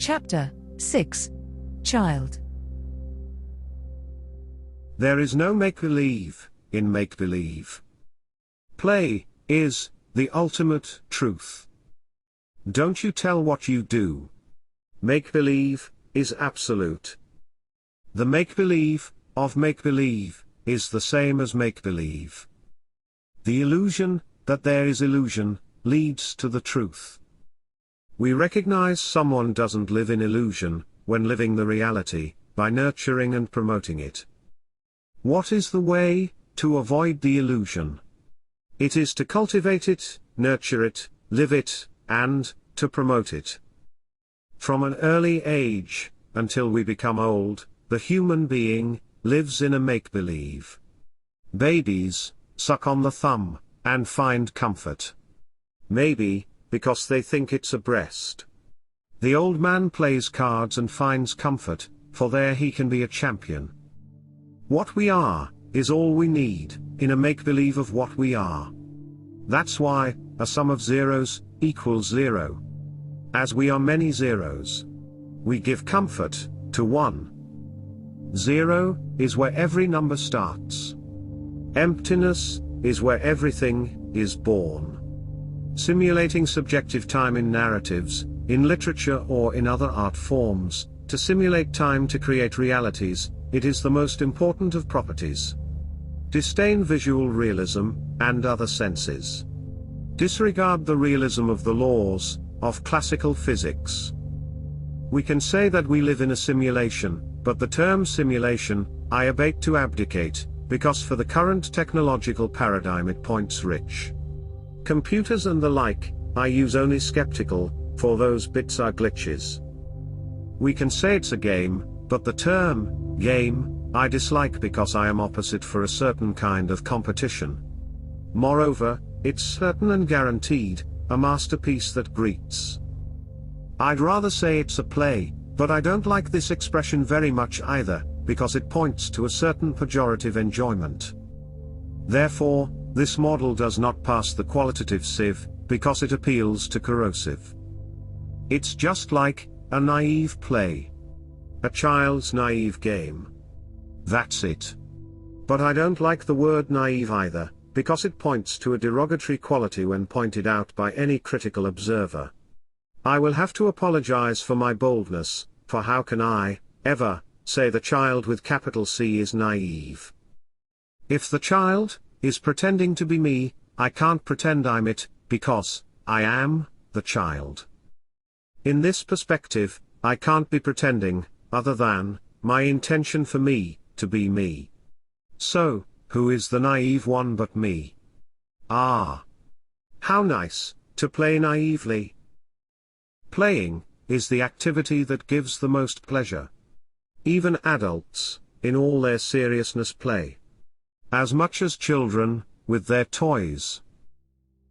Chapter 6. Child. There is no make-believe in make-believe. Play is the ultimate truth. Don't you tell what you do. Make-believe is absolute. The make-believe of make-believe is the same as make-believe. The illusion that there is illusion leads to the truth. We recognize someone doesn't live in illusion when living the reality, by nurturing and promoting it. What is the way to avoid the illusion? It is to cultivate it, nurture it, live it, and to promote it. From an early age, until we become old, the human being lives in a make-believe. Babies suck on the thumb and find comfort. Maybe because they think it's a breast. The old man plays cards and finds comfort, for there he can be a champion. What we are is all we need in a make-believe of what we are. That's why a sum of zeros equals 0. As we are many zeros, we give comfort to 1. 0 is where every number starts. Emptiness is where everything is born. Simulating subjective time in narratives, in literature or in other art forms, to simulate time to create realities, it is the most important of properties. Disdain visual realism, and other senses. Disregard the realism of the laws of classical physics. We can say that we live in a simulation, but the term simulation, I abate to abdicate, because for the current technological paradigm it points rich. Computers and the like, I use only skeptical, for those bits are glitches. We can say it's a game, but the term, game, I dislike because I am opposite for a certain kind of competition. Moreover, it's certain and guaranteed, a masterpiece that greets. I'd rather say it's a play, but I don't like this expression very much either, because it points to a certain pejorative enjoyment. Therefore, this model does not pass the qualitative sieve, because it appeals to corrosive. It's just like a naive play. A child's naive game. That's it. But I don't like the word naive either, because it points to a derogatory quality when pointed out by any critical observer. I will have to apologize for my boldness, for how can I, ever, say the child with capital C is naive? If the child is pretending to be me, I can't pretend I'm it, because I am the child. In this perspective, I can't be pretending, other than my intention for me to be me. So, who is the naive one but me? Ah! How nice to play naively. Playing is the activity that gives the most pleasure. Even adults, in all their seriousness, play. As much as children, with their toys.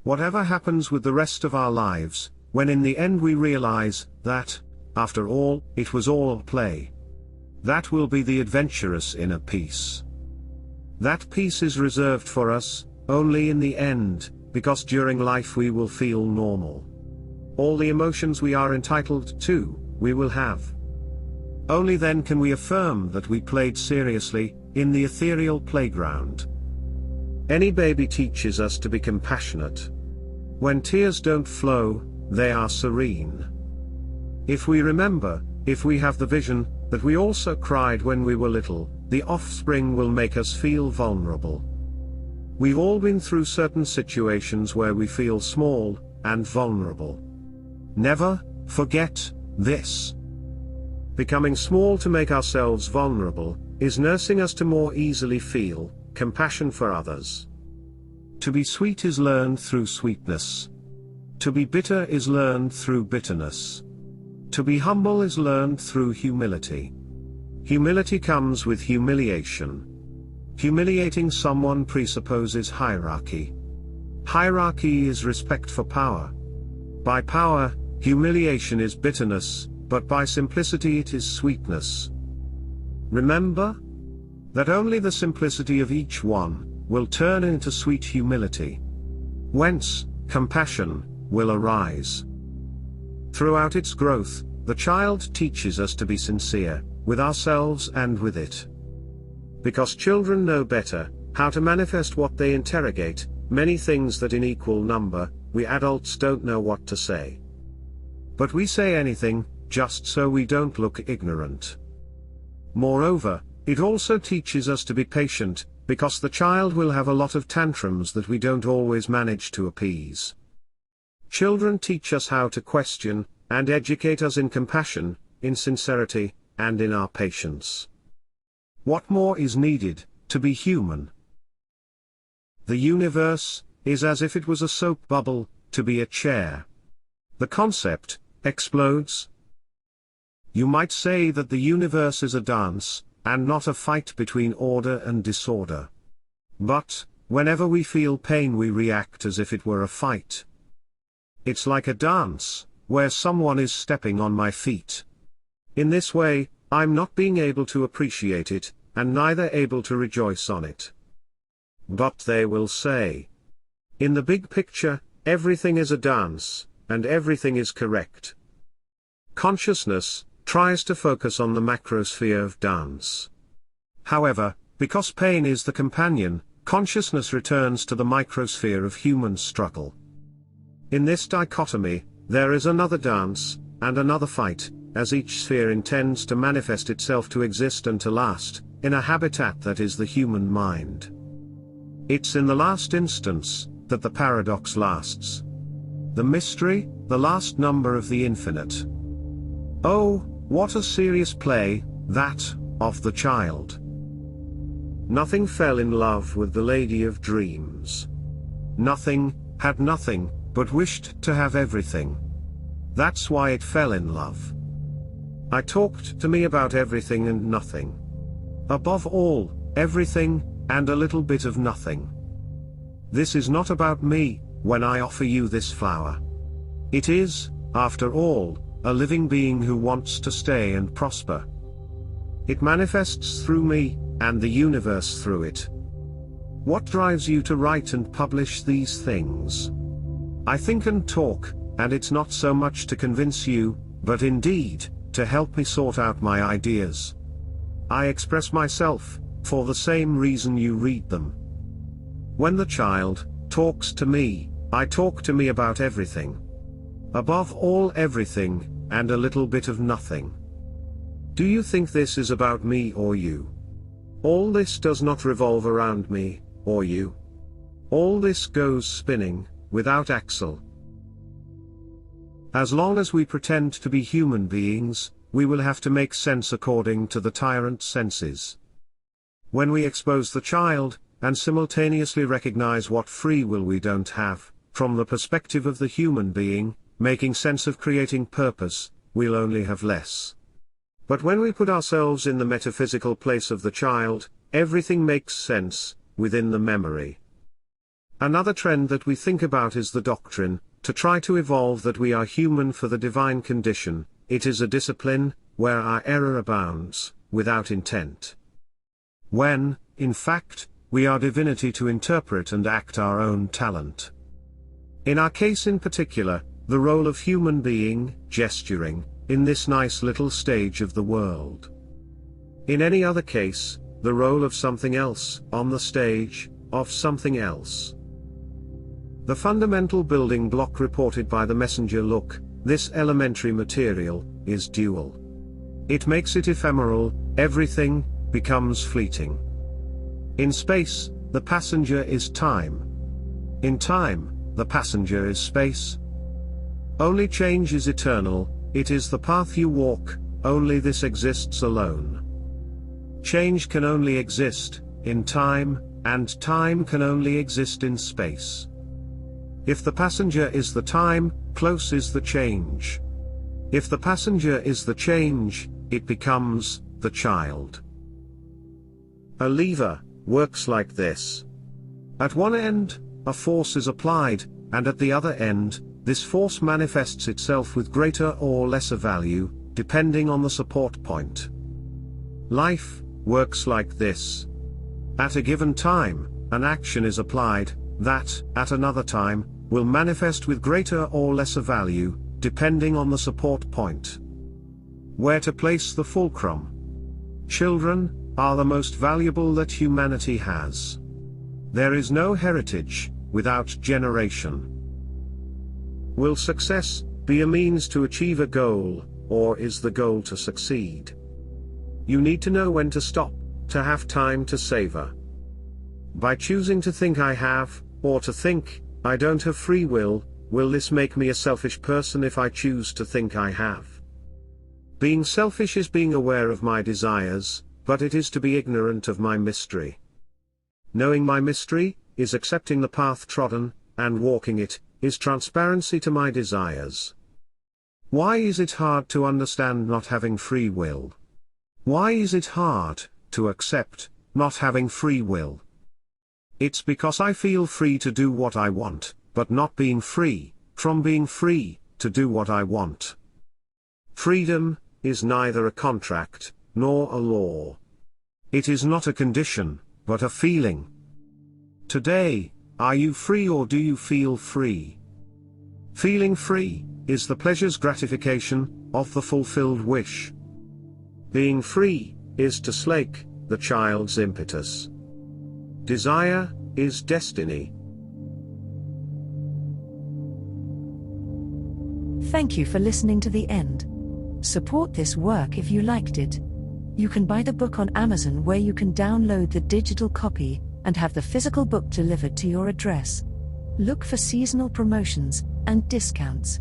Whatever happens with the rest of our lives, when in the end we realize that, after all, it was all play. That will be the adventurous inner peace. That peace is reserved for us, only in the end, because during life we will feel normal. All the emotions we are entitled to, we will have. Only then can we affirm that we played seriously, in the ethereal playground. Any baby teaches us to be compassionate. When tears don't flow, they are serene. If we remember, if we have the vision, that we also cried when we were little, the offspring will make us feel vulnerable. We've all been through certain situations where we feel small, and vulnerable. Never forget this. Becoming small to make ourselves vulnerable, is nursing us to more easily feel compassion for others. To be sweet is learned through sweetness. To be bitter is learned through bitterness. To be humble is learned through humility. Humility comes with humiliation. Humiliating someone presupposes hierarchy. Hierarchy is respect for power. By power, humiliation is bitterness, but by simplicity it is sweetness. Remember that only the simplicity of each one will turn into sweet humility, whence compassion will arise. Throughout its growth, the child teaches us to be sincere, with ourselves and with it. Because children know better how to manifest what they interrogate, many things that in equal number, we adults don't know what to say. But we say anything, just so we don't look ignorant. Moreover, it also teaches us to be patient, because the child will have a lot of tantrums that we don't always manage to appease. Children teach us how to question, and educate us in compassion, in sincerity, and in our patience. What more is needed to be human? The universe is as if it was a soap bubble, to be a chair. The concept explodes. You might say that the universe is a dance, and not a fight between order and disorder. But, whenever we feel pain we react as if it were a fight. It's like a dance, where someone is stepping on my feet. In this way, I'm not being able to appreciate it, and neither able to rejoice on it. But they will say, in the big picture, everything is a dance, and everything is correct. Consciousness tries to focus on the macrosphere of dance. However, because pain is the companion, consciousness returns to the microsphere of human struggle. In this dichotomy, there is another dance, and another fight, as each sphere intends to manifest itself to exist and to last, in a habitat that is the human mind. It's in the last instance, that the paradox lasts. The mystery, the last number of the infinite. Oh, what a serious play, that, of the child. Nothing fell in love with the lady of dreams. Nothing, had nothing, but wished to have everything. That's why it fell in love. I talked to me about everything and nothing. Above all, everything, and a little bit of nothing. This is not about me, when I offer you this flower. It is, after all, a living being who wants to stay and prosper. It manifests through me, and the universe through it. What drives you to write and publish these things? I think and talk, and it's not so much to convince you, but indeed, to help me sort out my ideas. I express myself, for the same reason you read them. When the child talks to me, I talk to me about everything. Above all everything, and a little bit of nothing. Do you think this is about me or you? All this does not revolve around me, or you. All this goes spinning, without axle. As long as we pretend to be human beings, we will have to make sense according to the tyrant senses. When we expose the child, and simultaneously recognize what free will we don't have, from the perspective of the human being, making sense of creating purpose, we'll only have less. But when we put ourselves in the metaphysical place of the child, everything makes sense, within the memory. Another trend that we think about is the doctrine, to try to evolve that we are human for the divine condition. It is a discipline, where our error abounds, without intent. When, in fact, we are divinity to interpret and act our own talent. In our case in particular, the role of human being, gesturing, in this nice little stage of the world. In any other case, the role of something else, on the stage, of something else. The fundamental building block reported by the messenger look, this elementary material, is dual. It makes it ephemeral, everything becomes fleeting. In space, the passenger is time. In time, the passenger is space. Only change is eternal, it is the path you walk, only this exists alone. Change can only exist in time, and time can only exist in space. If the passenger is the time, close is the change. If the passenger is the change, it becomes the child. A lever works like this. At one end, a force is applied, and at the other end, this force manifests itself with greater or lesser value, depending on the support point. Life works like this. At a given time, an action is applied, that, at another time, will manifest with greater or lesser value, depending on the support point. where to place the fulcrum. Children are the most valuable that humanity has. There is no heritage without generation. Will success be a means to achieve a goal, or is the goal to succeed? You need to know when to stop, to have time to savor. By choosing to think I have, or to think I don't have free will this make me a selfish person if I choose to think I have? Being selfish is being aware of my desires, but it is to be ignorant of my mystery. Knowing my mystery is accepting the path trodden, and walking it is transparency to my desires. Why is it hard to understand not having free will? Why is it hard to accept not having free will? It's because I feel free to do what I want, but not being free from being free to do what I want. Freedom is neither a contract nor a law. It is not a condition, but a feeling. Today, are you free or do you feel free? Feeling free is the pleasure's gratification of the fulfilled wish. Being free is to slake the child's impetus. Desire is destiny. Thank you for listening to the end. Support this work if you liked it. You can buy the book on Amazon, where you can download the digital copy and have the physical book delivered to your address. Look for seasonal promotions and discounts.